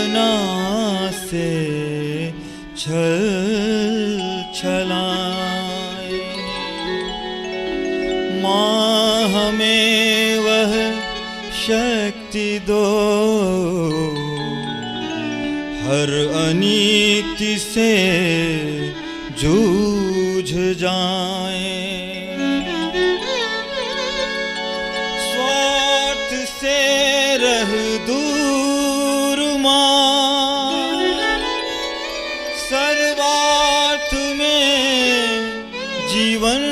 साधना से छल छलाए। माँ हमें वह शक्ति दो, हर अनीति से जूझ जाए। स्वार्थ से रह दूर माँ, सर्वार्थ में जीवन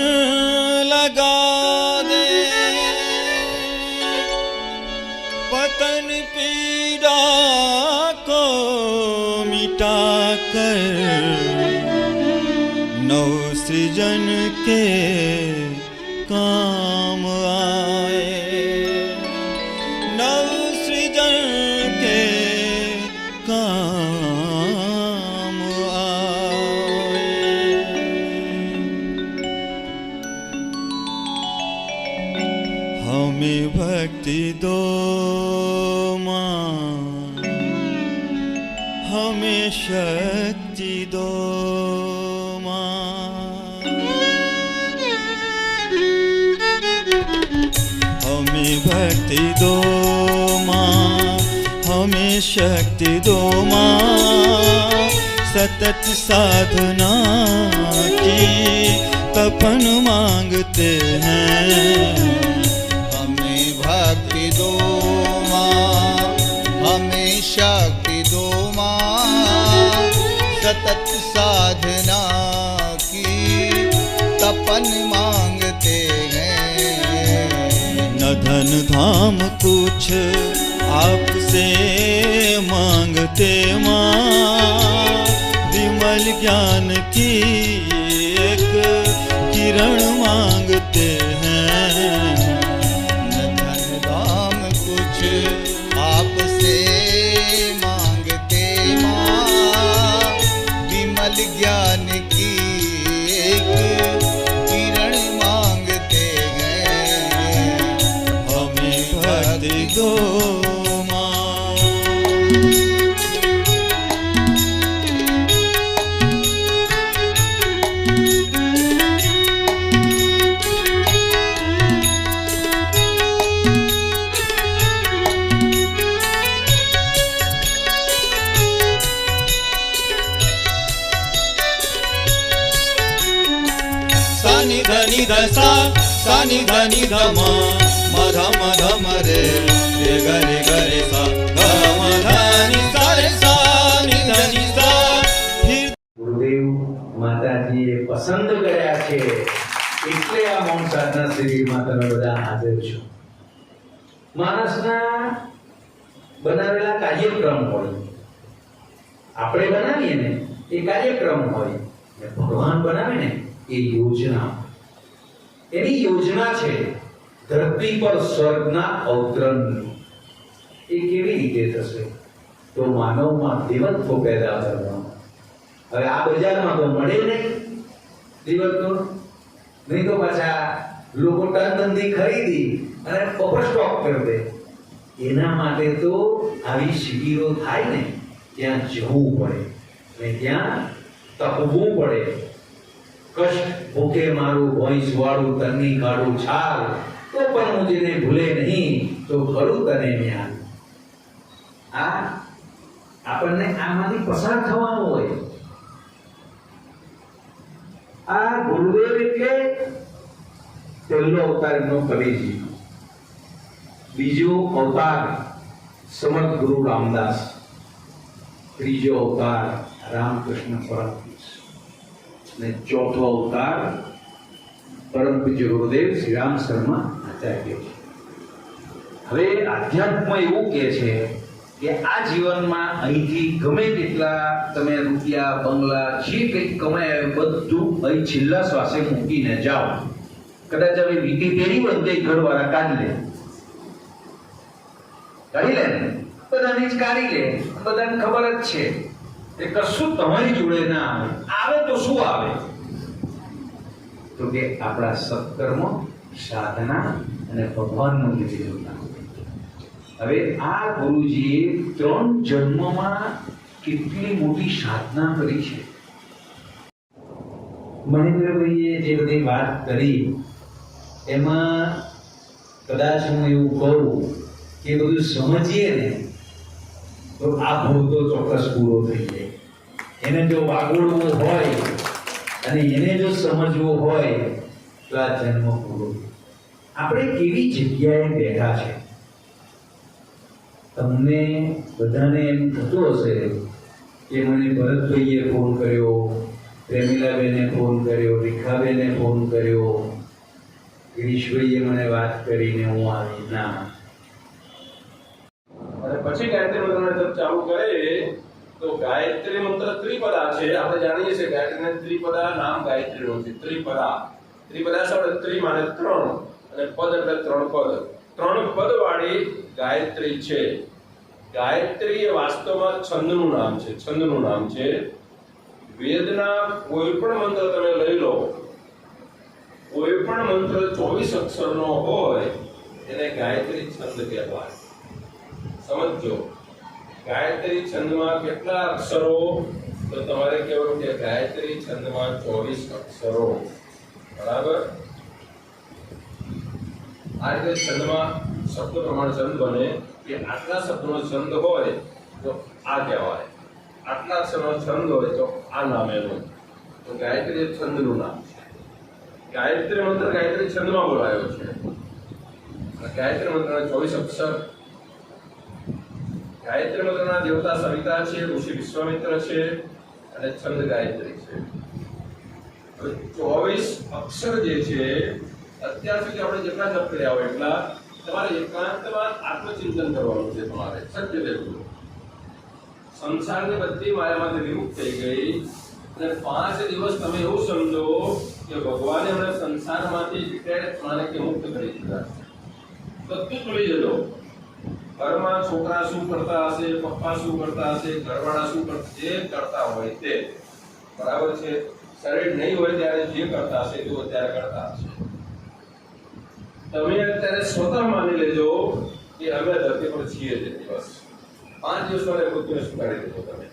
लगा दे। पतन पीड़ा को मिटा कर नव सृजन के काम आए। नव सृजन के काम आए। हमें भक्ति दो माँ, हमें शक्ति दो माँ। हमें भक्ति दो माँ, हमें शक्ति दो माँ। सतत साधना की तपन मांगते हैं। हमें भक्ति दो माँ, हमें शक्ति दो माँ। सतत साधना की तपन मांगते हैं। न धन धाम कुछ आपसे मांगते माँ, विमल ज्ञान की एक किरण मांगते हैं। न धन धाम कुछ आपसे मांगते माँ, विमल ज्ञान की एक किरण मांगते हैं। हमें भक्ति दो माँ। सानि धनि धसा सानि धनि धमा मधा मधा मरे रे गरे गरे सा गम धनि सारे सानि धनि सा। फिर ગુરુદેવ માતાજીએ પસંદ કર્યા છે એટલે આ મૌન સાધના શિબિરમાં તમે બધા હાજર છો. માણસના બનાવેલા કાર્યક્રમ હોય, આપણે બનાવીએ ને એ કાર્યક્રમ હોય, ને ભગવાન બનાવે ને એ યોજના. એની યોજના છે ધરતી પર સ્વર્ગના અવતરણની. એ કેવી રીતે થશે? તો માનવમાં દેવત્વ પેદા કરવાનો. હવે આ બજારમાં તો મળે નહીં દેવત્વ, નહીં તો પાછા લોકો ટનબંધી ખરીદી અને ઓવર સ્ટોક કરી દે. એના માટે તો આવી શિબિરો થાય ને ત્યાં જવું પડે ને ત્યાં તપવું પડે. કષ્ટ ભૂખે મારું ભોંય સુવાળું તરની કાઢું છાલ, તો પણ મુજને ભૂલે નહીં તો ખરું તને મ્યાલ. આ આપણને આમાંથી પસાર થવાનું હોય. આ ગુરુદેવ એટલે પહેલો અવતાર એમનો કબીરજી, બીજો અવતાર સમર્થ ગુરુ રામદાસ, ત્રીજો અવતાર રામકૃષ્ણ પરમહંસ ને ચોથો અવતાર પરમ પૂજ્ય ગુરુદેવ શ્રી રામ શર્મા આચાર્ય. હવે આધ્યાત્મ એવું કહે છે કે આ જીવનમાં અહીંથી ગમે તેટલા તમે રૂપિયા બંગલા જે કંઈક કમાય બધું અહીં છેલ્લા શ્વાસે મૂકીને જાઓ. કદાચ હવે વીટી પેઢી બધે ઘરવાળા કાઢી લે ને, બધાને જ કાઢી લે. બધાને ખબર જ છે કે કશું તમારી જોડે ના આવે. આવે તો શું આવે? તો કે આપણા સત્કર્મ, સાધના અને ભગવાનનું લીધેલું નામ. હવે આ ગુરુજીએ 3 જન્મમાં કેટલી મોટી સાધના કરી છે. મહેન્દ્રભાઈએ જે બધી વાત કરી એમાં કદાચ હું એવું કહું કે બધું સમજીએ ને તો આ ભવ તો ચોક્કસ પૂરો થઈ જાય. એને જો વાગોળવું હોય અને એને જો સમજવું હોય તો આ જન્મ પૂરો. આપણે કેવી જગ્યાએ બેઠા છે, તમને બધાને એમ થતું હશે કે મને ભરતભાઈએ ફોન કર્યો, પ્રેમિલાબેને ફોન કર્યો, રેખાબેને ફોન કર્યો, ગિરીશભાઈએ મને વાત કરીને હું આવી. ના, અને પછી ગાયત્રી મંત્રને જપ ચાલુ કરે તો ગાયત્રી મંત્ર ત્રિપદા છે. આપણે જાણીએ છીએ ગાયત્રીને ત્રિપદા નામ ગાયત્રીનું છે. ત્રિપદા શબ્દ ત્રિ માને 3 અને પદ એટલે 3 પદ. 3 પદ વાળી ગાયત્રી છે. ગાયત્રી એ વાસ્તવમાં છંદનું નામ છે. છંદનું નામ છે. વેદના કોઈ પણ મંત્ર તમે લઈ લો, કોઈ પણ મંત્ર 24 અક્ષરનો હોય એને ગાયત્રી છંદ કહેવાય. સમજો, ગાયત્રી છંદમાં કેટલા અક્ષરો? તો તમારે કહેવું કે ગાયત્રી છંદમાં 24 અક્ષરો. બરાબર? આ રીતે છંદમાં શબ્દ પ્રમાણે છંદ બને કે આટલા શબ્દનો છંદ હોય તો આ કહેવાય, આટલા અક્ષરનો છંદ હોય તો આ નામ એનું. તો ગાયત્રી છંદનું નામ છે. ગાયત્રી મંત્ર ગાયત્રી છંદમાં બોલાયો છે. ગાયત્રી મંત્રના 24 અક્ષર. ગાયત્રી મંત્રના દેવતા સવિતા છે, ઋષિ વિશ્વામિત્ર છે અને છંદ ગાયત્રી છે. હવે 24 અક્ષર જે છે, અત્યાર સુધી આપણે જેટલા જપ કર્યા હોય એટલા તમારે એકાંતમાં આત્મચિંતન કરવાનું છે. તમારે સત્ય રહેવું. સંસારની બધી માયામાંથી વિમુક્ત થઈ ગઈ અને 5 દિવસ તમે એવું સમજો કે ભગવાને અમને સંસારમાંથી ડિટેચ માને કે મુક્ત કરી દીધા. બધું ભૂલી જજો. ઘરમાં છોકરા શું કરતા હશે, પપ્પા શું કરતા હશે, ઘરવાળા શું જે કરતા હોય તે, બરાબર છે. શરીર નહીં હોય ત્યારે જે કરતા હશે તે અત્યારે કરતા હશે. તમે અત્યારે સ્વતઃ માની લેજો કે અમે ધરતી પર છીએ. તે દિવસ 5 દિવસ માટે પૃથ્વીને સ્વીકારી દેજો તમે.